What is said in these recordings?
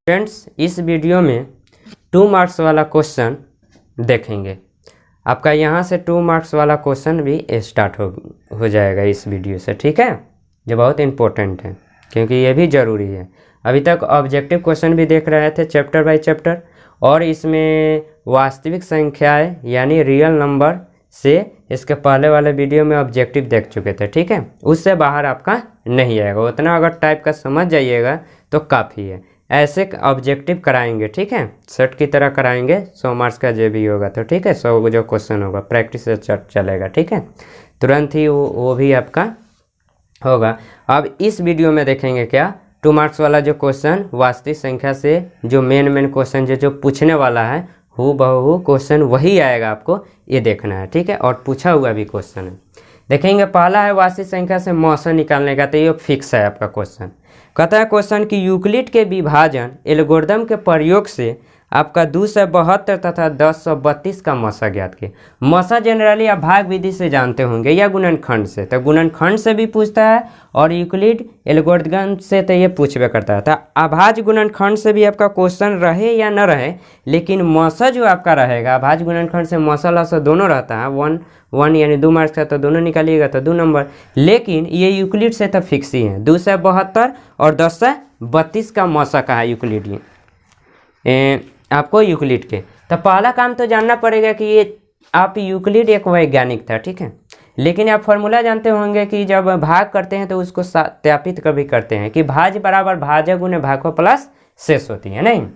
Friends, इस video में 2 marks वाला क्वेश्चन देखेंगे। आपका यहाँ से 2 मार्क्स वाला क्वेश्चन भी स्टार्ट हो जाएगा इस वीडियो से, ठीक है। जो बहुत इम्पोर्टेंट है क्योंकि ये भी ज़रूरी है। अभी तक ऑब्जेक्टिव क्वेश्चन भी देख रहे थे चैप्टर बाय चैप्टर, और इसमें वास्तविक संख्याएं यानी रियल नंबर से इसके पहले वाले वीडियो में ऑब्जेक्टिव देख चुके थे, ठीक है। उससे बाहर आपका नहीं आएगा, उतना अगर टाइप का समझ जाइएगा तो काफ़ी है। ऐसे ऑब्जेक्टिव कराएंगे, ठीक है, सेट की तरह कराएंगे। 100 मार्क्स का जो भी होगा तो ठीक है, 100 जो क्वेश्चन होगा प्रैक्टिस से चलेगा, ठीक है। तुरंत ही वो भी आपका होगा। अब इस वीडियो में देखेंगे क्या 2 मार्क्स वाला जो क्वेश्चन वास्तविक संख्या से जो मेन क्वेश्चन जो पूछने वाला है, हूबहू क्वेश्चन वही आएगा, आपको ये देखना है, ठीक है। और पूछा हुआ भी क्वेश्चन है। देखेंगे पहला है वास्तविक संख्या से मौसा निकालने का, तो ये फिक्स है आपका क्वेश्चन। कहता है क्वेश्चन कि यूक्लिड के विभाजन एल्गोरिदम के प्रयोग से आपका 272 तथा 1032 का मौसा ज्ञात किया। मौसा जनरली आप भाग विधि से जानते होंगे या गुणनखंड से, तो गुणनखंड से भी पूछता है और यूक्लिड एल्गोरिदम से तो ये पूछबे करता है। तो अभाज्य गुणनखंड से भी आपका क्वेश्चन रहे या न रहे, लेकिन मौसा जो आपका रहेगा अभाज्य गुणनखंड से मौसा लसा दोनों रहता है। 1 यानी 2 मार्क्स का, तो दोनों निकालिएगा तो 2 नंबर। लेकिन ये यूक्लिड से तो फिक्स ही है। 272 और 1032 का मौसा का है यूक्लिड आपको यूक्लिड के। तो पहला काम तो जानना पड़ेगा कि ये आप यूक्लिड एक वैज्ञानिक था, ठीक है। लेकिन आप फॉर्मूला जानते होंगे कि जब भाग करते हैं तो उसको सत्यापित कभी करते हैं कि भाज्य बराबर भाजक गुने भागफल प्लस शेष होती है, नहीं।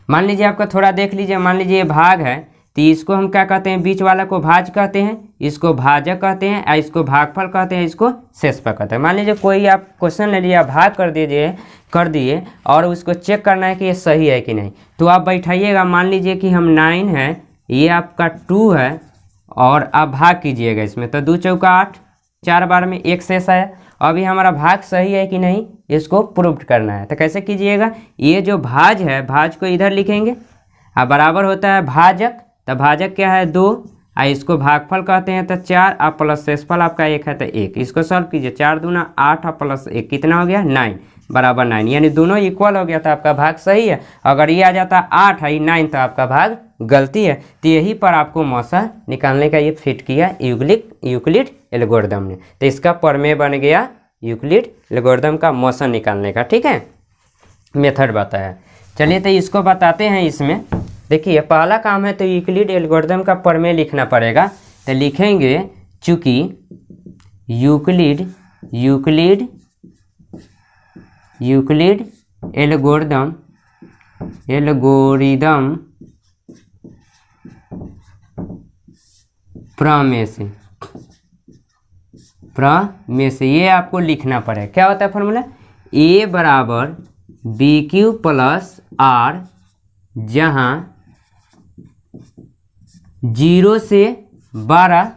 मान लीजिए आपका थोड़ा देख लीजिए, मान लीजिए ये भाग है तो इसको हम क्या कहते हैं, बीच वाला को भाज कहते हैं, इसको भाजक कहते हैं, और इसको भागफल कहते हैं, इसको शेषफल कहते हैं। मान लीजिए कोई आप क्वेश्चन ले लिए, भाग कर दिए और उसको चेक करना है कि ये सही है कि नहीं, तो आप बैठाइएगा। मान लीजिए कि हम 9 है, ये आपका 2 है, और आप भाग कीजिएगा इसमें, तो 2 चौका 8, 4 बार में 1 शेष आया। अभी हमारा भाग सही है कि नहीं इसको प्रूव करना है। तो कैसे कीजिएगा, ये जो भाज है, भाज को इधर लिखेंगे, अब बराबर होता है भाजक, तो भाजक क्या है 2, और इसको भागफल कहते हैं तो 4, और प्लस शेषफल आपका 1 है तो 1। इसको सॉल्व कीजिए, 4 दूना 8 और प्लस 1 कितना हो गया 9 बराबर 9, यानी दोनों इक्वल हो गया तो आपका भाग सही है। अगर ये आ जाता 8 है 9 तो आपका भाग गलती है। तो यही पर आपको मौसा निकालने का ये फिट किया यूक्लिड एल्गोरिदम ने। तो इसका प्रमेय बन गया यूक्लिड एल्गोरिदम का मौसा निकालने का, ठीक है, मेथड बताया। चलिए तो इसको बताते हैं। इसमें देखिए पहला काम है तो यूक्लिड एल्गोरिदम का प्रमेय लिखना पड़ेगा। तो लिखेंगे चूँकि यूक्लिड एल्गोरिदम प्रमेय से ये आपको लिखना पड़ेगा। क्या होता है फॉर्मूला, ए बराबर बी क्यू प्लस आर, जहाँ 0 से 12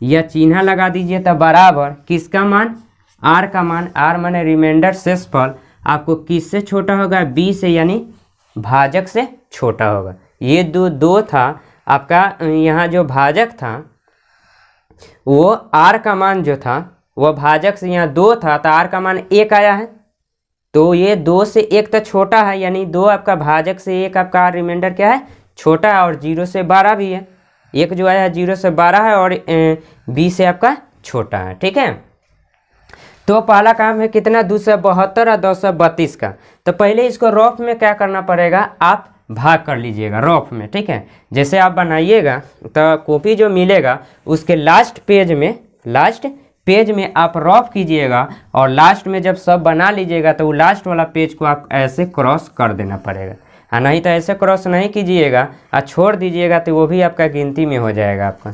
या चिन्ह लगा दीजिए तो बराबर किसका मान, आर का मान। आर माने रिमाइंडर शेषफल आपको किससे छोटा होगा, बी से, यानी भाजक से छोटा होगा। ये दो था आपका, यहाँ जो भाजक था वो आर का मान जो था वो भाजक से यहाँ 2 था, तो आर का मान 1 आया है। तो ये 2 से 1 तो छोटा है, यानी 2 आपका भाजक से 1 आपका रिमाइंडर क्या है छोटा है, और 0 से 12 भी है। 1 जो आया है 0 से 12 है, और बी से आपका छोटा है, ठीक है। तो पहला काम है कितना 272 और 232 का। तो पहले इसको रफ में क्या करना पड़ेगा, आप भाग कर लीजिएगा रफ में, ठीक है। जैसे आप बनाइएगा तो कॉपी जो मिलेगा उसके लास्ट पेज में आप रफ कीजिएगा, और लास्ट में जब सब बना लीजिएगा तो वो लास्ट वाला पेज को आप ऐसे क्रॉस कर देना पड़ेगा। नहीं तो ऐसे क्रॉस नहीं कीजिएगा और छोड़ दीजिएगा तो वो भी आपका गिनती में हो जाएगा आपका,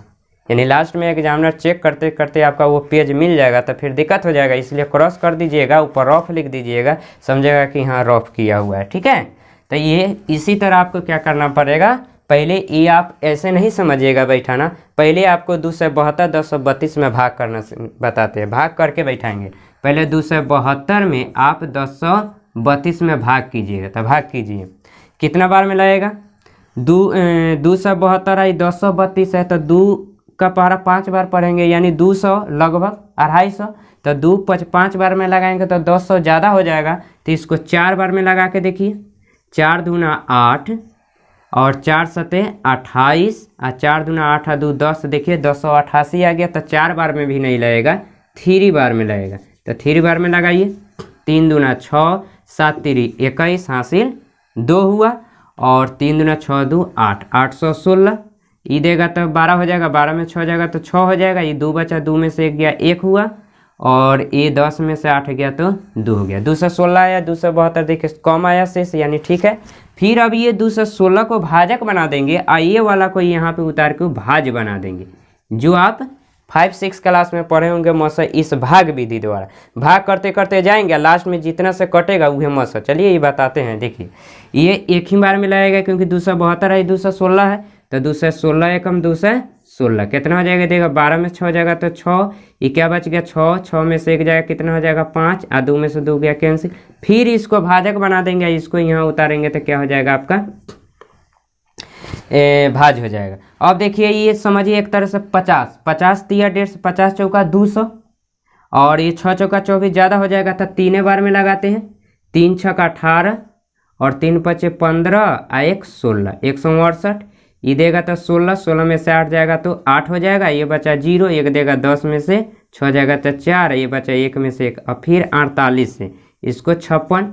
यानी लास्ट में एग्जामिनर चेक करते करते आपका वो पेज मिल जाएगा तो फिर दिक्कत हो जाएगा। इसलिए क्रॉस कर दीजिएगा, ऊपर रफ लिख दीजिएगा, समझेगा कि हाँ रफ किया हुआ है, ठीक है। तो ये इसी तरह आपको क्या करना पड़ेगा, पहले ये आप ऐसे नहीं समझिएगा बैठाना, पहले आपको 272 232 में भाग करना बताते हैं, भाग करके बैठाएंगे। पहले 272 में आप 232 में भाग कीजिएगा, तो भाग कीजिए कितना बार में लगेगा, 272 है 232 है, तो 2 का पारा 5 बार पढ़ेंगे, यानी 200 लगभग 250, तो 5 बार में लगाएंगे तो 200 ज़्यादा हो जाएगा, तो इसको 4 बार में लगा के देखिए। 4 दूना 8 और 4 सते 28 और 4 दूना 8 और 2 10, देखिए 288 आ गया। तो 4 बार में भी नहीं लगेगा, 3 बार में लगेगा, तो 3 बार में लगाइए। 3 दूना 6, 7 3 21 हासिल 2 हुआ, और 3 दूना 6 2 8, 816। ये देगा तो 12 हो जाएगा, 12 में 6 जाएगा तो 6 हो जाएगा। ये 2 बचा, 2 में से 1 गया 1 हुआ, और ये 10 में से 8 गया तो 2 हो गया। 216 आया, 272 देखिए कम आया शेष, यानी ठीक है। फिर अब ये 216 को भाजक बना देंगे, और ये वाला को यहाँ पे उतार के भाज बना देंगे, जो आप 5-6 क्लास में पढ़े होंगे मौसा, इस भाग विधि द्वारा। भाग करते करते जाएंगे, लास्ट में जितना से कटेगा वह मौसा। चलिए ये बताते हैं। देखिए ये एक ही बार में लगेगा, क्योंकि 272 है, 216 है, तो 216 एकम 216 कितना हो जाएगा, देगा 12 में 6 जाएगा तो 6, ये क्या बच गया 6, 6 में से 1 जाएगा कितना हो जाएगा 5, और 2 में से 2 गया कैंसिल। फिर इसको भाजक बना देंगे, इसको यहाँ उतारेंगे तो क्या हो जाएगा आपका भाज हो जाएगा। अब देखिए ये समझिए एक तरह से 50 तिया 150, 50 चौका 200, और ये 6 चौका 24 ज़्यादा हो जाएगा, तो 3 बार में लगाते हैं। 3 छक्का 18 और 3 पचे 15 और 1 16, 168। ये देगा तो 16, 16 में से 8 जाएगा तो 8 हो जाएगा। ये बचा 0, 1 देगा 10 में से 6 जाएगा तो 4, ये बचा 1 में से 1, और फिर 48 से इसको 56,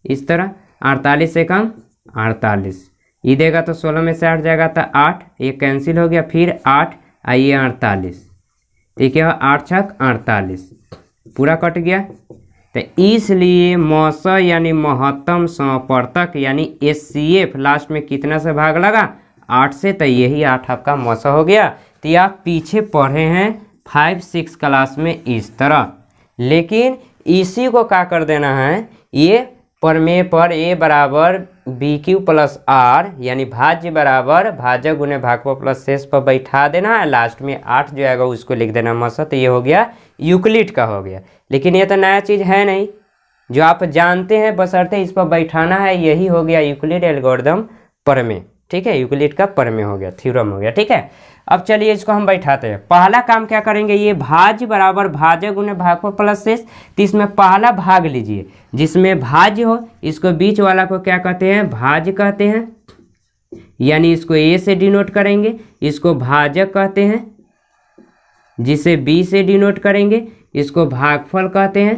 इस तरह 48 से कम 48, ये देगा तो 16 में से 8 जाएगा तो 8, ये कैंसिल हो गया। फिर 8 आइए 48, ठीक है 8 छक 48 पूरा कट गया। तो इसलिए मौस यानी महत्तम संपर्तक यानी HCF लास्ट में कितना से भाग लगा 8 से, तो यही 8 आपका मौसा हो गया। तो आप पीछे पढ़े हैं 5-6 क्लास में इस तरह, लेकिन इसी को क्या कर देना है, ये प्रमेय पर A बराबर BQ प्लस R यानी भाज्य बराबर भाजक गुने भागफल प्लस शेष पर बैठा देना है। लास्ट में 8 जो आएगा उसको लिख देना मौसा। तो ये हो गया यूक्लिड का हो गया, लेकिन ये तो नया चीज़ है नहीं, जो आप जानते हैं बशर्ते इस पर बैठाना है। यही हो गया यूक्लिड एल्गोरिथम प्रमेय, ठीक है, यूक्लिड का प्रमेय हो गया, थ्योरम हो गया, ठीक है। अब चलिए इसको हम बैठाते हैं। पहला काम क्या करेंगे, ये भाज्य बराबर भाजक गुने भागफल प्लस शेष, तो इसमें पहला भाग लीजिए जिसमें भाज्य हो, इसको बीच वाला को क्या कहते हैं, भाज्य कहते हैं, यानी इसको A से डिनोट करेंगे। इसको भाजक कहते हैं, जिसे B से डिनोट करेंगे। इसको भागफल कहते हैं,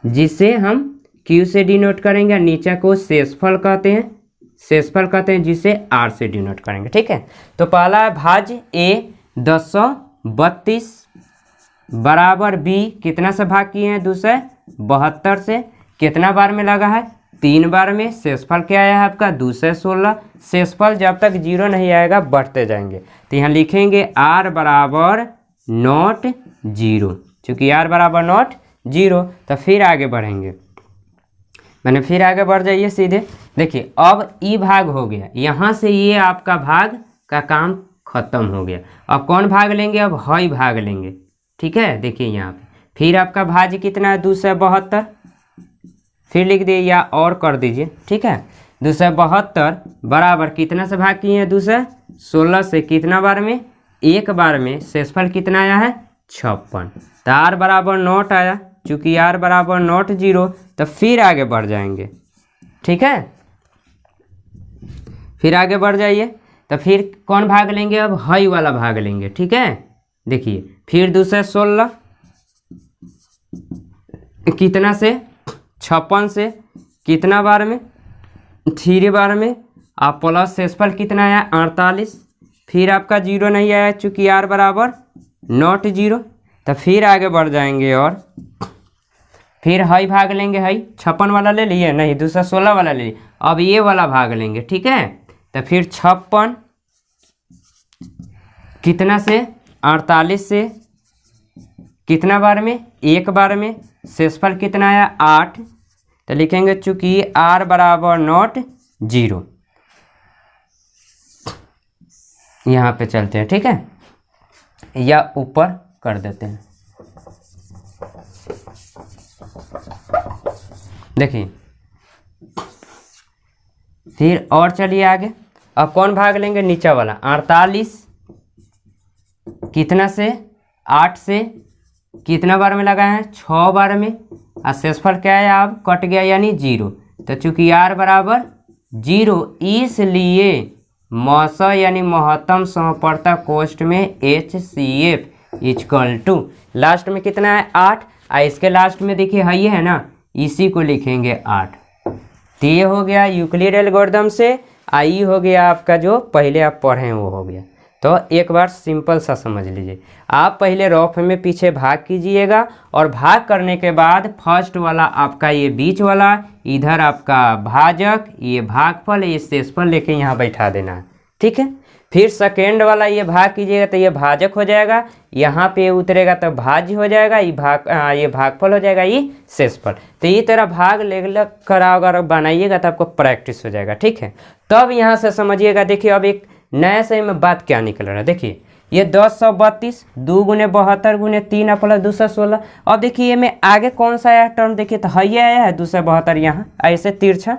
जिसे हम Q से डिनोट करेंगे। नीचे को शेषफल कहते हैं, शेषफल कहते हैं जिसे R से डिनोट करेंगे, ठीक है। तो पहला भाज्य A 232 बराबर B कितना से भाग किए हैं 272 से, कितना बार में लगा है 3 बार में। शेषफल क्या आया है आपका 216। शेषफल जब तक 0 नहीं आएगा बढ़ते जाएंगे, तो यहाँ लिखेंगे R बराबर नॉट 0, चूँकि R बराबर नॉट 0। तो फिर आगे बढ़ेंगे, मैंने फिर आगे बढ़ जाइए सीधे। देखिए अब ई भाग हो गया, यहाँ से ये आपका भाग का काम खत्म हो गया। अब कौन भाग लेंगे, अब हई भाग लेंगे, ठीक है। देखिए यहाँ पे फिर आपका भाज्य कितना है 272, फिर लिख दिए या और कर दीजिए, ठीक है। 272 बराबर कितना से भाग किए हैं 216 से, कितना बार में 1 बार में। शेषफल कितना आया है 56, तो R बराबर नॉट आया, चूँकि R बराबर नॉट 0। तो फिर आगे बढ़ जाएंगे, ठीक है। फिर आगे बढ़ जाइए, तो फिर कौन भाग लेंगे, अब हई वाला भाग लेंगे, ठीक है। देखिए फिर 216 कितना से 56 से, कितना बार में 3 बार में। आप प्लस शेषफल कितना आया 48, फिर आपका 0 नहीं आया चूँकि R बराबर नॉट 0। तो फिर आगे बढ़ जाएंगे और फिर हई भाग लेंगे। हई 56 वाला ले लिए, नहीं 216 वाला ले लिए, अब ये वाला भाग लेंगे, ठीक है। तो फिर 56 कितना से 48 से, कितना बार में 1 बार में। शेषफल कितना आया 8, तो लिखेंगे चूँकि R बराबर नॉट 0। यहाँ पे चलते हैं, ठीक है, या ऊपर कर देते हैं। देखिए फिर और चलिए आगे। अब कौन भाग लेंगे, नीचा वाला 48 कितना से 8 से कितना बार में लगाए हैं, 6 बार में। और शेषफल क्या है, आप कट गया यानी 0। तो चूंकि r बराबर 0 इसलिए मौसा यानी महत्तम समवर्तक कोष्ठ में HCF इक्वल टू लास्ट में कितना है 8। इसके लास्ट में देखिए है ये है ना, इसी को लिखेंगे 8। तो ये हो गया यूक्लिड एल्गोरिथम से। आई हो गया आपका जो पहले आप पढ़े हैं वो हो गया। तो एक बार सिंपल सा समझ लीजिए, आप पहले रफ में पीछे भाग कीजिएगा और भाग करने के बाद फर्स्ट वाला आपका ये बीच वाला, इधर आपका भाजक, ये भागफल, ये शेषफल लेके यहाँ बैठा देना है, ठीक है। फिर सेकेंड वाला ये भाग कीजिएगा तो ये भाजक हो जाएगा, यहाँ पे उतरेगा तो भाज्य हो जाएगा, ये भागफल हो जाएगा, ये शेषफल। तो ये तरह भाग ले कर अगर बनाइएगा तो आपको प्रैक्टिस हो जाएगा, ठीक है। तब यहाँ से समझिएगा, देखिए अब एक नया से में बात क्या निकल रहा है। देखिए ये 1032 2 गुने 72 गुने 3 प्लस 216। अब देखिए ये में आगे कौन सा आया टर्म, देखिए तो है ये आया है 272 यहाँ ऐसे तिरछा।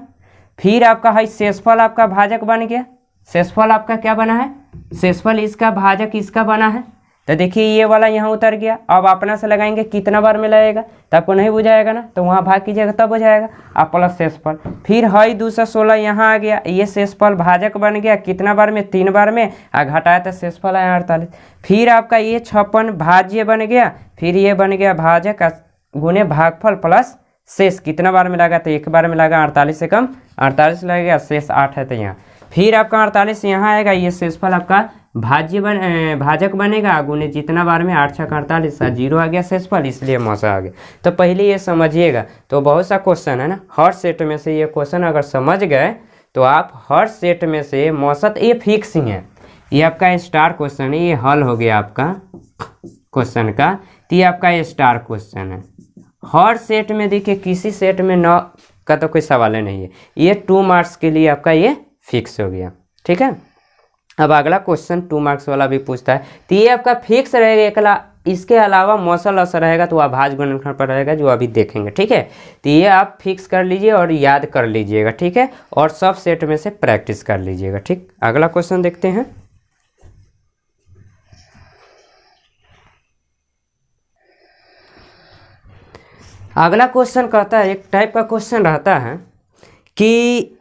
फिर आपका है शेषफल, आपका भाजक बन गया। शेषफल आपका क्या बना है, शेषफल इसका भाजक इसका बना है। तो देखिए ये वाला यहाँ उतर गया। अब अपना से लगाएंगे कितना बार में लगेगा, तो आपको नहीं बुझाएगा ना, तो वहाँ भाग कीजिएगा तब हो जाएगा। आप प्लस शेषफल, फिर है 216 यहाँ आ गया, ये शेषफल भाजक बन गया कितना बार में, 3 बार में। घटाया तो शेषफल आया 48। फिर आपका ये 56 भाज्य बन गया, फिर ये बन गया भाजक गुने भागफल प्लस शेष कितना बार में लगा, तो 1 बार में लगा, 48 से कम 48 लगेगा, शेष 8 है तो यहाँ। फिर आपका 48 यहाँ आएगा, ये शेषफल आपका भाजक बनेगा गुने जितना बार में 8 6 48 0 आ गया शेषफल, इसलिए मौसा आ गया। तो पहले ये समझिएगा। तो बहुत सा क्वेश्चन है ना, हर सेट में से ये क्वेश्चन अगर समझ गए तो आप हर सेट में से मौसत ये फिक्स ही है। ये आपका स्टार क्वेश्चन है, ये हल हो गया आपका क्वेश्चन का। तो ये आपका स्टार क्वेश्चन है। हर सेट में देखिए किसी सेट में 9 का तो कोई सवाल नहीं है। ये 2 मार्क्स के लिए आपका ये फिक्स हो गया, ठीक है। अब अगला क्वेश्चन 2 मार्क्स वाला भी पूछता है। तो ये आपका फिक्स रहेगा, इसके अलावा मौसल असर रहेगा तो अभाज्य गुणनखंड पर रहेगा, जो अभी देखेंगे, ठीक है। तो ये आप फिक्स कर लीजिए और याद कर लीजिएगा, ठीक है। और सब सेट में से प्रैक्टिस कर लीजिएगा, ठीक। अगला क्वेश्चन देखते हैं। अगला क्वेश्चन कहता है, एक टाइप का क्वेश्चन रहता है कि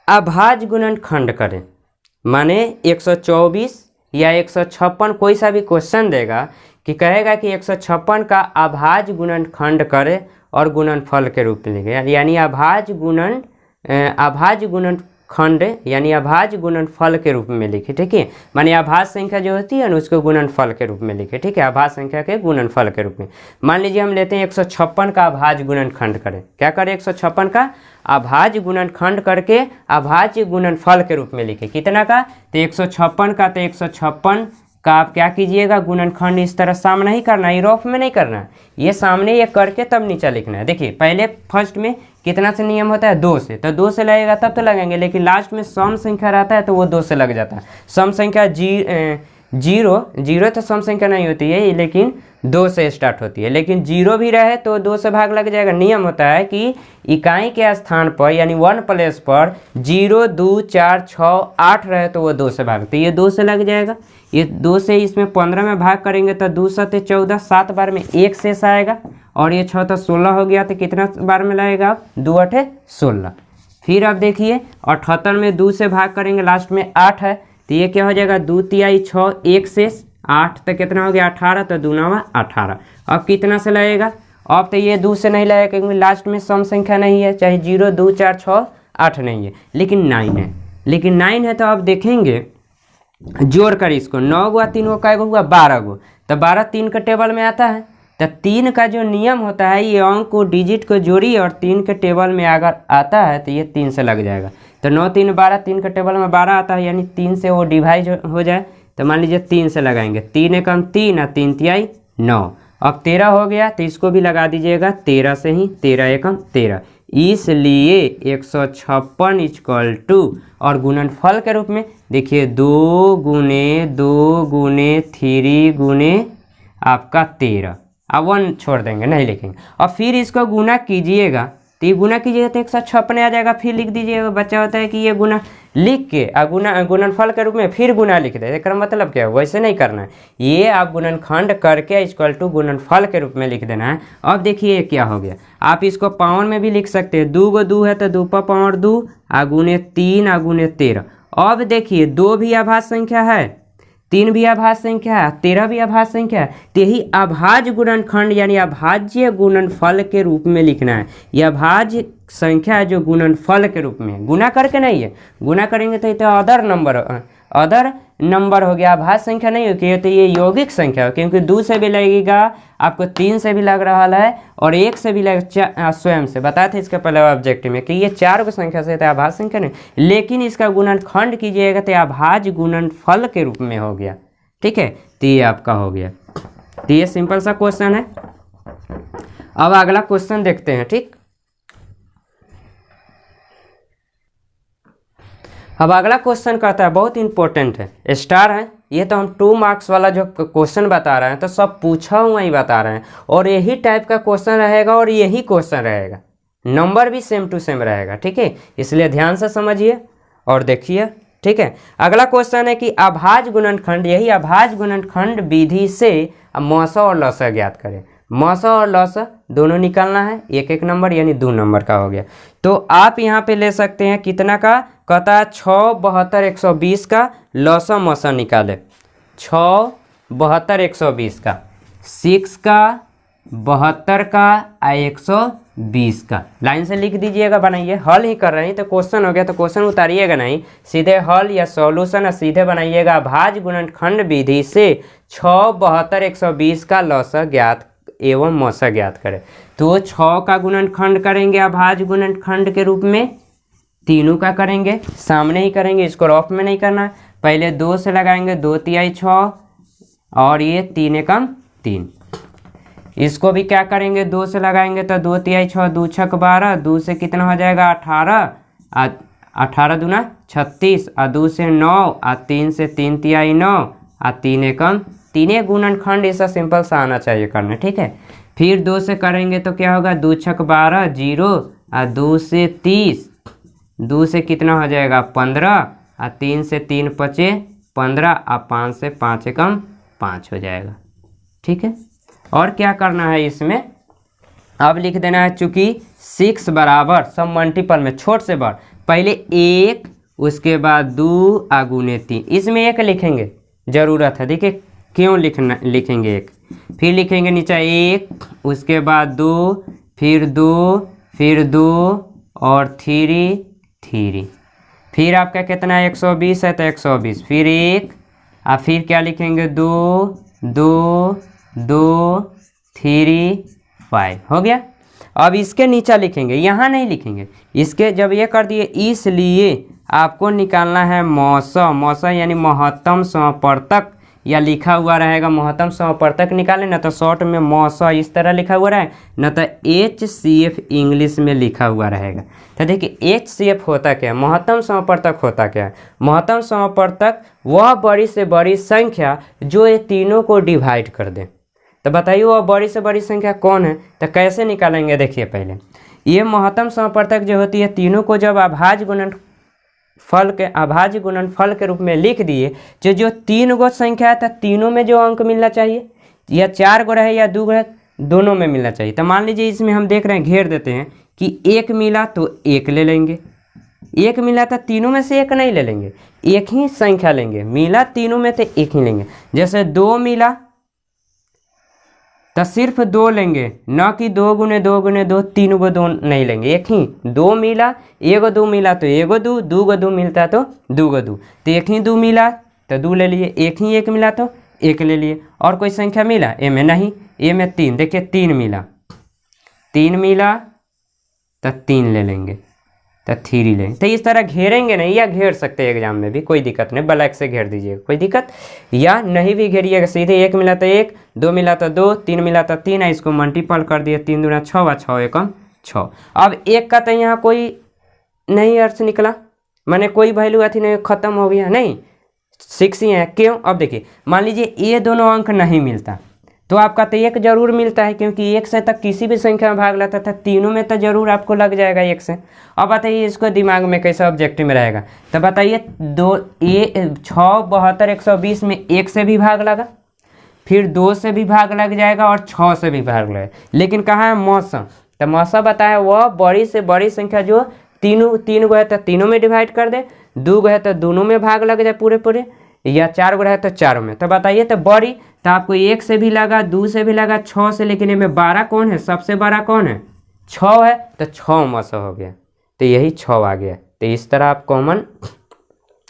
अभाज्य गुणनखंड करें, माने 124 या 156 कोई सा भी क्वेश्चन देगा कि कहेगा कि 156 का अभाज्य गुणनखंड करे और गुणनफल के रूप में लिखे, यानी अभाज्य गुणनखंड यानी अभाज्य गुणनफल के रूप में लिखे, ठीक है। माने अभाज्य संख्या जो होती है ना उसको गुणनफल के रूप में लिखे, ठीक है। अभाज्य संख्या के गुणनफल के रूप में मान लीजिए हम लेते हैं 156 का अभाज्य गुणनखंड करें। क्या करें, 156 का अभाज्य गुणनखंड करके अभाज्य गुणनफल के रूप में लिखे। कितना का, तो 156 का। तो 156 का आप क्या कीजिएगा, गुणनखंड इस तरह सामने ही करना है, रफ में नहीं करना है, ये सामने ये करके तब नीचे लिखना है। देखिए पहले फर्स्ट में कितना से नियम होता है, 2 से, तो 2 से लगेगा तब तो लगेंगे, लेकिन लास्ट में सम संख्या रहता है तो वो 2 से लग जाता है। सम संख्या जीरो तो सम संख्या नहीं होती है, लेकिन 2 से स्टार्ट होती है। लेकिन 0 भी रहे तो 2 से भाग लग जाएगा। नियम होता है कि इकाई के स्थान पर यानी 1 प्लेस पर 0 2 4 6 8 रहे तो वो 2 से भाग, तो ये 2 से लग जाएगा। ये 2 से इसमें 15 में भाग करेंगे तो 2 7 14 7 बार में 1 शेष आएगा, और ये 6 तो 16 हो गया, तो कितना बार में लगेगा आप, 2 8 16। फिर आप देखिए 78 में 2 से भाग करेंगे, लास्ट में 8 है, तो ये क्या हो जाएगा, 2 तिहाई 6 1 शेष 8, तो कितना हो गया 18, तो 2 9 18। अब कितना से लगेगा, अब तो ये 2 से नहीं लगेगा क्योंकि लास्ट में सम संख्या नहीं है, चाहे 0 2 4 6 8 नहीं है, लेकिन 9 है। लेकिन 9 है तो आप देखेंगे जोड़ कर इसको 9 गुआ 3 गो कै गो हुआ 12 गो, तो 12 3 के टेबल में आता है। तो 3 का जो नियम होता है, ये अंक को डिजिट को जोड़िए और 3 के टेबल में अगर आता है तो ये 3 से लग जाएगा। तो 9 3 12, 3 के टेबल में 12 आता है, यानी 3 से वो डिवाइड हो जाए, तो मान लीजिए 3 से लगाएंगे, 3 एकम 3 और 3 तिहाई 9। अब 13 हो गया तो इसको भी लगा दीजिएगा 13 से ही, 13 एकम 13, इसलिए 156 इक्वल टू, और गुणनफल के रूप में देखिए 2 गुने 2 गुने 3 गुने आपका 13, अब 1 छोड़ देंगे नहीं लिखेंगे, और फिर इसको गुना कीजिएगा तो ये गुना कीजिएगा तो 156 आ जाएगा। फिर लिख दीजिएगा, बच्चा होता है कि ये गुना लिख के गुणनफल के रूप में फिर गुना लिख दे। इसका मतलब क्या है, वैसे नहीं करना है, ये आप गुणनखंड करके इक्वल टू गुणनफल के रूप में लिख देना है। अब देखिए क्या हो गया, आप इसको पावर में भी लिख सकते हैं, 2 को 2 है तो 2 पर पावर 2 गुने 3 गुने 13। अब देखिए 2 भी अभाज्य संख्या है, 3 भी अभाज्य संख्या है, 13 भी अभाज्य संख्या है, तो यही अभाज्य गुणनखंड यानी अभाज्य गुणनफल के रूप में लिखना है। यह अभाज्य संख्या है जो गुणनफल के रूप में, गुना करके नहीं है, गुना करेंगे तो ये अदर नंबर हो गया, अभाज्य संख्या नहीं होगी, तो ये यौगिक संख्या हो, क्योंकि 2 से भी लगेगा आपको, 3 से भी लग रहा है और 1 से भी लगेगा। स्वयं से बताए थे इसके पहले ऑब्जेक्टिव में कि ये 4 को संख्या से अभाज्य संख्या नहीं, लेकिन इसका गुणनखंड कीजिएगा तो अभाज्य गुणनफल के रूप में हो गया। ठीक है, तो ये आपका हो गया। तो ये सिंपल सा क्वेश्चन है। अब अगला क्वेश्चन देखते हैं। ठीक, अब अगला क्वेश्चन कहता है, बहुत इंपॉर्टेंट है, स्टार है ये, तो हम 2 मार्क्स वाला जो क्वेश्चन बता रहे हैं तो सब पूछा हुआ ही बता रहे हैं, और यही टाइप का क्वेश्चन रहेगा और यही क्वेश्चन रहेगा, नंबर भी सेम टू सेम रहेगा। ठीक है, इसलिए ध्यान से समझिए और देखिए। ठीक है, अगला क्वेश्चन है कि अभाज्य गुणनखंड, यही अभाज्य गुणनखंड विधि से मौसा और लौसा ज्ञात करें। मौसा और लौसा दोनों निकालना है, एक एक नंबर यानी 2 नंबर का हो गया। तो आप यहाँ पे ले सकते हैं कितना का, कहता है 6, 72, 120 का लौसा मौसा निकाले। 6, 72, 120 का, 6 का, 72 का, 120 का, लाइन से लिख दीजिएगा, बनाइए। हल ही कर रहे हैं तो क्वेश्चन हो गया, तो क्वेश्चन उतारिएगा नहीं, सीधे हल या सॉल्यूशन सीधे बनाइएगा। अभाज्य गुणनखंड विधि से 6, 72, 120 का लौसा ज्ञात एवं मौसा ज्ञात करें। तो 6 का गुणनखंड करेंगे अभाज्य गुणनखंड के रूप में, तीनों का करेंगे, सामने ही करेंगे, इसको रफ में नहीं करना। पहले 2 से लगाएंगे, 2 तिहाई 6 और ये 3 एकम 3। इसको भी क्या करेंगे, 2 से लगाएंगे तो 2 तिहाई 6, 2 छक 12, 2 से कितना हो जाएगा 18, 18 दूना 36, 2 से 9, 3 से 3 तिहाई 9, 3 एकम 3 गुणनखंड, ऐसा सिंपल सा आना चाहिए करना। ठीक है, फिर 2 से करेंगे तो क्या होगा, 2 छक 12, 0, 2 से 30, 2 से कितना हो जाएगा 15, 3 से 3 पचे 15, 5 से 5 एकम 5 हो जाएगा। ठीक है, और क्या करना है इसमें, अब लिख देना है, चूंकि 6 बराबर सब मल्टीपल में छोट से बड़, पहले 1 उसके बाद 2 गुने 3, इसमें 1 लिखेंगे, जरूरत है। देखिए क्यों लिखेंगे 1, फिर लिखेंगे नीचे 1 उसके बाद 2 फिर 2 फिर 2 और 3, फिर आपका कितना है 120 है तो 120, फिर 1 फिर क्या लिखेंगे 2 2 2 3 5 हो गया। अब इसके नीचे लिखेंगे, यहाँ नहीं लिखेंगे, इसके जब ये कर दिए, इसलिए आपको निकालना है मौसा। मौसा यानी महत्तम समवर्तक, या लिखा हुआ रहेगा महत्तम समवर्तक निकाले ना, तो शॉर्ट में मौसा इस तरह लिखा हुआ रहे ना, तो HCF इंग्लिश में लिखा हुआ रहेगा। तो देखिए HCF होता क्या है, महत्तम समवर्तक होता क्या है। महत्तम समवर्तक वह बड़ी से बड़ी संख्या जो ये तीनों को डिवाइड कर दे। तो बताइए वह बड़ी से बड़ी संख्या कौन है, तो कैसे निकालेंगे। देखिए पहले ये महत्तम समवर्तक जो होती है, तीनों को जब अभाज्य गुणनफल के रूप में लिख दिए, जो 3 गो संख्या है तो तीनों में जो अंक मिलना चाहिए, या 4 गो रहे या 2 गो रहे, दोनों में मिलना चाहिए। तो मान लीजिए इसमें हम देख रहे हैं, घेर देते हैं कि 1 मिला तो 1 ले लेंगे, 1 मिला तो तीनों में से 1 नहीं ले लेंगे, एक ही संख्या लेंगे, मिला तीनों में तो 1 ही लेंगे। जैसे 2 मिला तो सिर्फ 2 लेंगे, न कि 2 गुने 2 गुने 2, 3 गो 2 नहीं लेंगे, एक ही 2 मिला, 1 2 मिला तो 1 2, 2 2 मिलता तो 2 2, तो एक ही 2 मिला तो 2 ले लिए, एक ही 1 मिला तो 1 ले लिए। और कोई संख्या मिला ए में नहीं, ए में 3, देखिए 3 मिला तो 3 ले लेंगे, तो 3 लेंगे। तो इस तरह घेरेंगे नहीं, या घेर सकते हैं एग्जाम में भी, कोई दिक्कत नहीं, ब्लैक से घेर दीजिएगा, कोई दिक्कत, या नहीं भी घेरिएगा, सीधे 1 मिला तो 1, 2 मिला तो 2, 3 मिला तो 3, इसको मल्टीपल कर दिए, 3 दूना 6 व 6 एकम 6। अब 1 का तो यहाँ कोई नहीं अर्थ निकला, माने कोई वैल्यू अथी नहीं, खत्म हो गया, नहीं 6 ही है। क्यों, अब देखिए मान लीजिए ये दोनों अंक नहीं मिलता, तो आपका तो एक जरूर मिलता है, क्योंकि एक से तक किसी भी संख्या में भाग लेता था, तीनों में तो जरूर आपको लग जाएगा एक से। अब बताइए इसको दिमाग में कैसे ऑब्जेक्टिव में रहेगा, तो बताइए 6, 72, 120 में एक से भी भाग लगा, फिर 2 से भी भाग लग जाएगा और 6 से भी भाग लगेगा, लेकिन कहाँ है मौसम, तो मौसम बताया वह बड़ी से बड़ी संख्या जो तीन गो है तो तीनों में डिवाइड कर दे, 2 गो है तो दोनों में भाग लग जाए पूरे, या 4 गो है तो चारों में। तो बताइए तो बड़ी, तो आपको 1 से भी लगा, 2 से भी लगा, 6 से, लेकिन इनमें 12 कौन है, सबसे बड़ा कौन है, 6 है, तो 6 मौसम हो गया, तो यही 6 आ गया। तो इस तरह आप कॉमन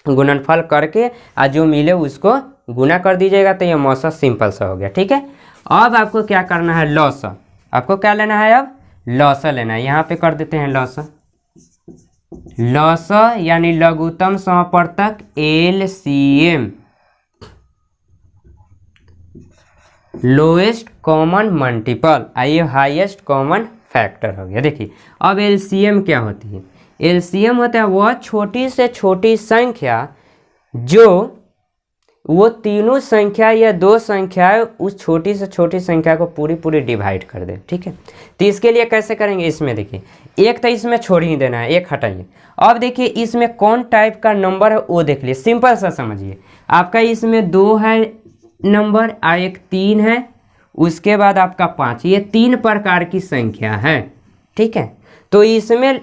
गुणनफल करके जो मिले उसको गुना कर दीजिएगा, तो ये मौसम सिंपल सा हो गया। ठीक है, अब आपको क्या करना है, लौसा, आपको क्या लेना है, अब लौसा लेना है। यहाँ पे कर देते हैं लौसा, लौसा यानी लघुत्तम समवर्तक LCM, लोएस्ट कॉमन मल्टीपल, आइए हाईएस्ट कॉमन फैक्टर हो गया। देखिए अब LCM क्या होती है, LCM होता है वह छोटी से छोटी संख्या जो वो तीनों संख्या या 2 संख्याएं उस छोटी से छोटी संख्या को पूरी डिवाइड कर दे। ठीक है, तो इसके लिए कैसे करेंगे, इसमें देखिए एक तो इसमें छोड़ ही देना है, एक हटाइए। अब देखिए इसमें कौन टाइप का नंबर है वो देख लिए, सिंपल सा समझिए। आपका इसमें 2 है नंबर, एक 3 है, उसके बाद आपका 5, ये 3 प्रकार की संख्या है। ठीक है, तो इसमें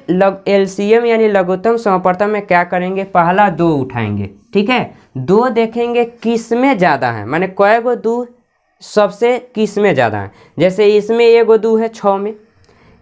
LCM यानी लघुत्तम समवर्तक में क्या करेंगे, पहला 2 उठाएंगे। ठीक है, 2 देखेंगे किस में ज़्यादा है, माने कय गो 2 सबसे किस में ज़्यादा है। जैसे इसमें 1 गो 2 है 6 में,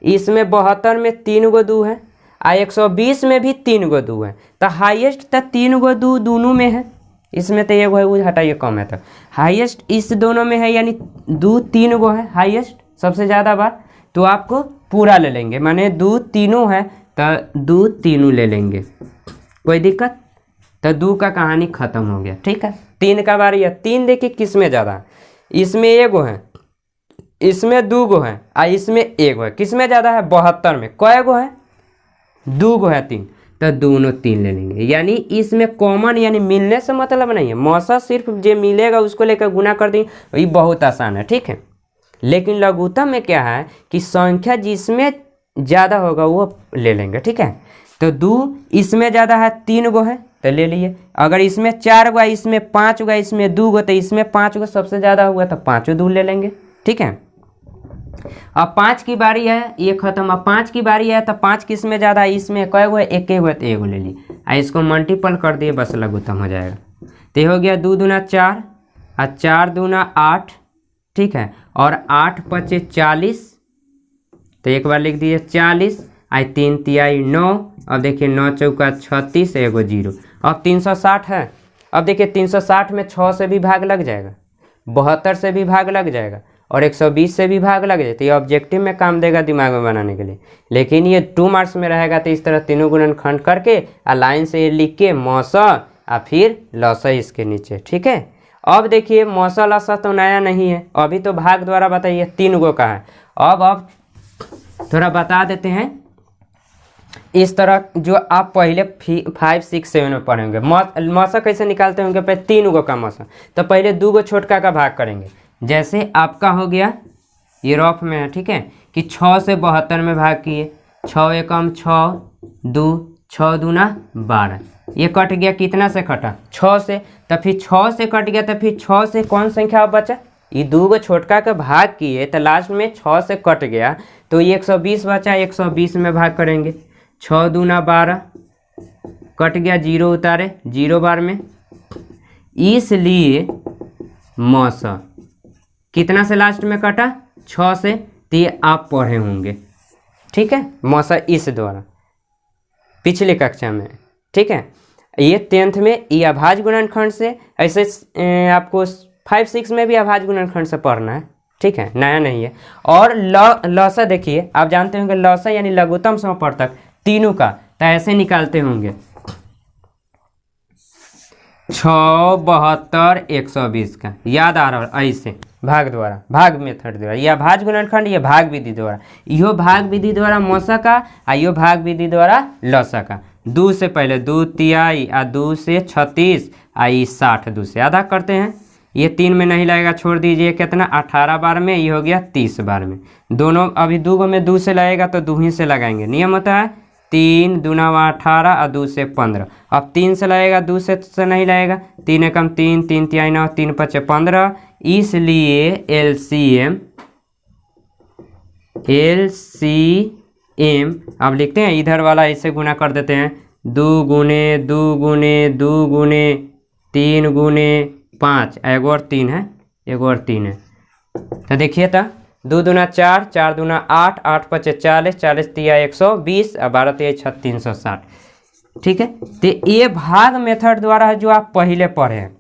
इसमें 72 में 3 गो 2 है, 120 में भी 3 गो 2 है, तो हाईएस्ट तो 3 गो 2 दोनों में है, इसमें तो 1 गो है वो हटाइए कम है, तो हाईएस्ट इस दोनों में है, यानी 2 3 गो है हाईएस्ट सबसे ज़्यादा बार, तो आपको पूरा ले लेंगे, माने 2 तीनों है तो 2 तीनों ले लेंगे, कोई दिक्कत, तो 2 का कहानी खत्म हो गया। ठीक है, 3 का बार, या 3 देखिए किस में ज़्यादा है, इसमें 1 गो है, इसमें 2 गो है, इसमें 1 गो है, किस में ज़्यादा है, 72 में कय गो है, 2 गो है 3, तो दोनों 3 ले लेंगे। यानी इसमें कॉमन यानी मिलने से मतलब नहीं है, मौसा सिर्फ जो मिलेगा उसको लेकर गुना कर देंगे, ये बहुत आसान है। ठीक है, लेकिन लघुत्तम में क्या है कि संख्या जिसमें ज़्यादा होगा वो ले लेंगे। ठीक है, तो 2 इसमें ज़्यादा है, 3 गो है तो ले लिए, अगर इसमें 4 गो है, इसमें 5 गो है, इसमें 2 गो, तो इसमें 5 गो सबसे ज़्यादा हुआ तो 5 2 ले लेंगे। ठीक है, अब 5 की बारी है, ये खत्म। अब 5 की बारी है तो 5 किस में ज़्यादा है, इसमें कय गो है, 1 गो है तो 1 गो ले लिए, इसको मल्टीपल कर दिए, बस लघुत्तम हो जाएगा। तो हो गया 2 दूना 4 और 4 दूना 8। ठीक है, और 8 पचे 40, तो एक बार लिख दीजिए 40, 3 तिहाई 9, अब देखिए 9 चौका 36, 1 0, अब 360 है। अब देखिए 360 में 6 से भी भाग लग जाएगा, 72 से भी भाग लग जाएगा और 120 से भी भाग लग जाए, तो ये ऑब्जेक्टिव में काम देगा दिमाग में बनाने के लिए। लेकिन ये 2 मार्क्स में रहेगा, तो इस तरह तीनों गुणनखंड करके लाइन से ये लिख के मौसा और फिर लौसा इसके नीचे। ठीक है, अब देखिए मौसा लौसा तो नया नहीं है, अभी तो भाग द्वारा बताइए 3 गो का है। अब थोड़ा बता देते हैं, इस तरह जो आप पहले 5 6 7 में पढ़ेंगे मौसा कैसे निकालते होंगे, पहले 3 गो का मौसा, तो पहले 2 गो छोटका का भाग करेंगे। जैसे आपका हो गया ये रफ में है, ठीक है, कि 6 से 72 में भाग किए, 6 एकम 6, 2 6 दूना 12, ये कट गया, कितना से कटा 6 से, तो फिर 6 से कट गया, तो फिर 6 से कौन संख्या बचा, ये 2 गो छोटका का भाग किए तो लास्ट में 6 से कट गया, तो ये 120 बचा, 120 में भाग करेंगे, 6 दूना 12, कट गया 0 उतारे 0 बार में, इसलिए मौसा कितना से लास्ट में कटा 6 से, तो ये आप पढ़े होंगे। ठीक है, मौसा इस द्वारा पिछले कक्षा में। ठीक है, ये 10th में ये अभाज्य गुणनखंड से, ऐसे आपको 5 6 में भी अभाज्य गुणनखंड से पढ़ना है। ठीक है, नया नहीं है। और लौसा देखिए, आप जानते होंगे लौसा यानी लघुत्तम समवर्तक तीनों का, तो ऐसे निकालते होंगे 6 72 120 का, याद आ रहा है, ऐसे भाग द्वारा, भाग मेथड द्वारा, यह भाज्य गुणनखंड, ये भाग विधि द्वारा, यो भाग विधि द्वारा मौसा का, यो भाग विधि द्वारा लौसा का। 2 से पहले 2 तिहाई, 2 से 36, 60, 2 से आधा करते हैं, ये 3 में नहीं लगेगा, छोड़ दीजिए। कितना 18 बार में, ये हो गया 30 बार में। दोनों अभी 2 में 2 से लगेगा तो 2 ही से लगाएंगे। नियम होता है 3 दूना 18 और 2 से 15। अब 3 से लगेगा, 2 से नहीं लगेगा। 3 एकम 3, 3 तिहाई 9, 3 पचे 15। इसलिए एलसीएम अब लिखते हैं इधर वाला ऐसे गुना कर देते हैं, 2 गुने 2 गुने 2 गुने 3 गुने 5, एगो और 3 है, एगो और 3 है। तो देखिए तो 2 दूना 4, 4 दूना 8, 8 पचे 40, 40 तिया 120 और 12 तिया 360। ठीक है, तो ये भाग मेथड द्वारा जो आप पहले पढ़े हैं,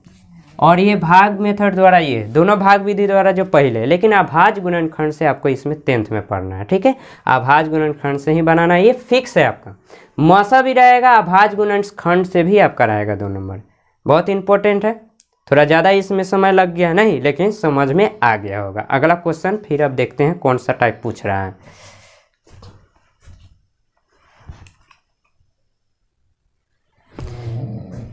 और ये भाग मेथड द्वारा, ये दोनों भाग विधि द्वारा जो पहले, लेकिन अभाज्य गुणनखंड से आपको इसमें 10th में पढ़ना है। ठीक है, अभाज्य गुणनखंड से ही बनाना है, ये फिक्स है आपका। मौसा भी रहेगा, अभाज्य गुणनखंड से भी आपका रहेगा 2 नंबर। बहुत इंपॉर्टेंट है, थोड़ा ज़्यादा इसमें समय लग गया नहीं, लेकिन समझ में आ गया होगा। अगला क्वेश्चन फिर अब देखते हैं कौन सा टाइप पूछ रहा है।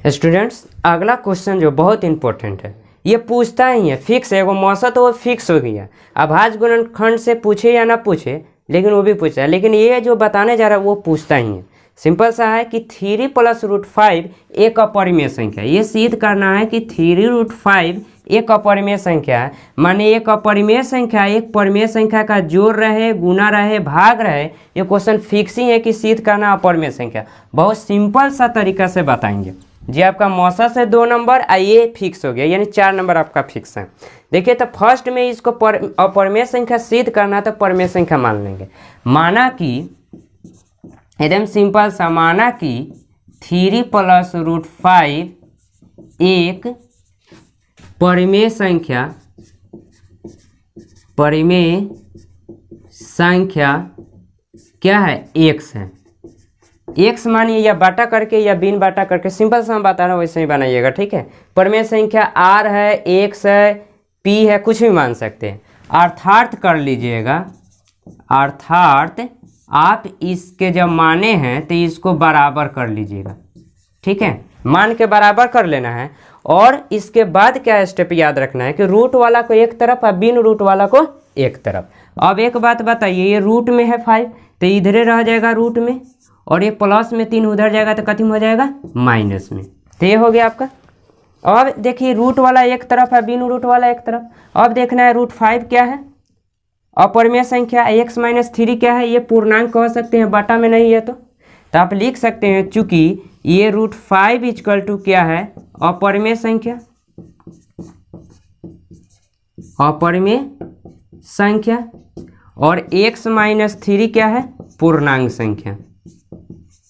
स्टूडेंट्स, अगला क्वेश्चन जो बहुत इंपॉर्टेंट है, ये पूछता ही है, फिक्स है। एगो मौसा तो वो फिक्स हो गया, अभाज्य गुणनखंड से पूछे या ना पूछे, लेकिन वो भी पूछता है। लेकिन ये जो बताने जा रहा है वो पूछता ही है। सिंपल सा है कि 3 + √5 एक अपरिमेय संख्या। ये सिद्ध करना है कि 3√5 एक अपरिमेय संख्या है। माने एक अपरिमेय संख्या एक परिमेय संख्या का जोड़ रहे, गुना रहे, भाग रहे। ये क्वेश्चन फिक्स ही है कि सिद्ध करना अपरिमेय संख्या। बहुत सिंपल सा तरीका से बताएंगे जी। आपका मौसा से 2 नंबर और ये फिक्स हो गया, यानी 4 नंबर आपका फिक्स है। देखिए तो फर्स्ट में इसको अपरिमेय संख्या सिद्ध करना तो परिमेय संख्या मान लेंगे। माना कि एकदम सिंपल सा, माना कि 3 + √5 एक परिमेय संख्या क्या है, x है। x मानिए या बाटा करके या बिन बाटा करके, सिंपल सा हम बता रहा हूँ, वैसे ही बनाइएगा। ठीक है, परिमेय संख्या r है, x है, p है, कुछ भी मान सकते हैं। अर्थात कर लीजिएगा, अर्थात आप इसके जब माने हैं तो इसको बराबर कर लीजिएगा। ठीक है, मान के बराबर कर लेना है। और इसके बाद क्या स्टेप याद रखना है कि रूट वाला को एक तरफ और बिन रूट वाला को एक तरफ। अब एक बात बताइए, ये रूट में है 5 तो इधरे रह जाएगा रूट में, और ये प्लस में 3 उधर जाएगा तो कथी में हो जाएगा, माइनस में। तो ये हो गया आपका। अब देखिए रूट वाला एक तरफ है, बिन रूट वाला एक तरफ। अब देखना है √5 क्या है, अपरिमेय संख्या। x - 3 क्या है, ये पूर्णांक कह सकते हैं, बाटा में नहीं है तो आप लिख सकते हैं, चूंकि ये √5 = क्या है, अपरिमेय संख्या, अपरिमेय संख्या। और x - 3 क्या है, पूर्णांक संख्या।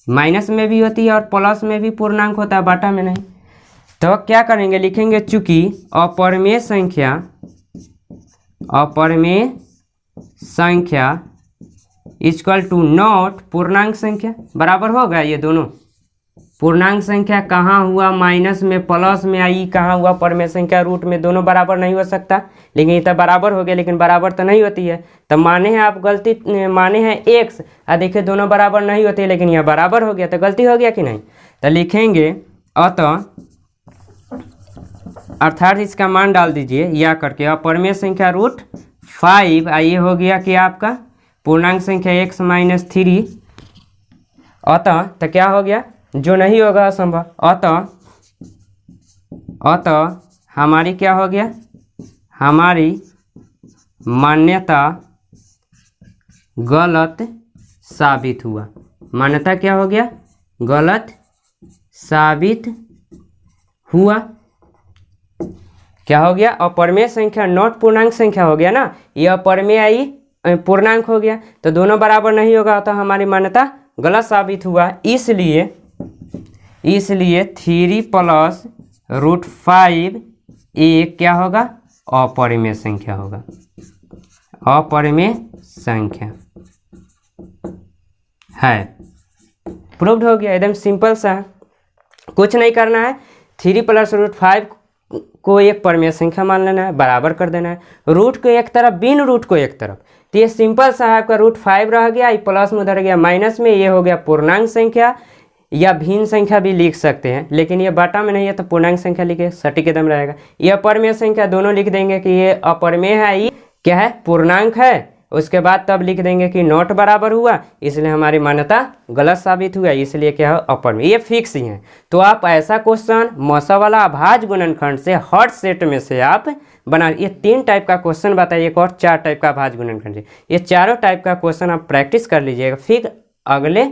माइनस में भी होती है और प्लस में भी पूर्णांक होता है, बाटा में नहीं। तो क्या करेंगे, लिखेंगे चूंकि अपरिमेय संख्या = नॉट पूर्णांक संख्या, बराबर होगा। ये दोनों पूर्णांक संख्या कहाँ हुआ, माइनस में, प्लस में, आई कहाँ हुआ, परिमेय संख्या रूट में। दोनों बराबर नहीं हो सकता, लेकिन ये तो बराबर हो गया, लेकिन बराबर तो नहीं होती है। तो माने हैं आप गलती, माने हैं x, और देखिए दोनों बराबर नहीं होते, लेकिन यह बराबर हो गया, तो गलती हो गया कि नहीं। तो लिखेंगे अतः, अर्थात इसका मान डाल दीजिए या करके, अपरिमेय संख्या √5, ये हो गया कि आपका पूर्णांक संख्या x - 3। अतः तो क्या हो गया, जो नहीं होगा असंभव। अतः हमारी क्या हो गया, हमारी मान्यता गलत साबित हुआ। मान्यता क्या हो गया, गलत साबित हुआ। क्या हो गया, अपरिमेय संख्या नॉट पूर्णांक संख्या हो गया ना, ये अपरिमेय आई पूर्णांक हो गया, तो दोनों बराबर नहीं होगा, तो हमारी मान्यता गलत साबित हुआ। इसलिए 3 + √5 एक क्या होगा, अपरिमेय संख्या होगा, अपरिमेय संख्या है। प्रूव्ड हो गया, एकदम सिंपल सा है, कुछ नहीं करना है। 3 + √5 को एक परिमेय संख्या मान लेना है, बराबर कर देना है। रूट को एक तरफ, बिन रूट को एक तरफ। तो ये सिंपल सा है, आपका √5 रह गया, प्लस में उधर गया माइनस में, ये हो गया पूर्णांक संख्या। या भिन्न संख्या भी लिख सकते हैं, लेकिन ये बटा में नहीं है तो पूर्णांक संख्या लिखे, सटीक एकदम रहेगा। ये अपरमेय संख्या दोनों लिख देंगे कि ये अपरमेय है, ये क्या है, पूर्णांक है। उसके बाद तब लिख देंगे कि नॉट बराबर हुआ, इसलिए हमारी मान्यता गलत साबित हुआ, इसलिए क्या है, अपरमेय। ये फिक्स ही है। तो आप ऐसा क्वेश्चन मौसा वाला अभाज्य गुणनखंड से हर सेट में से आप बना, ये 3 टाइप का क्वेश्चन बताइए, एक और 4 टाइप का अभाज्य गुणनखंड से, ये चारों टाइप का क्वेश्चन आप प्रैक्टिस कर लीजिएगा। फिर अगले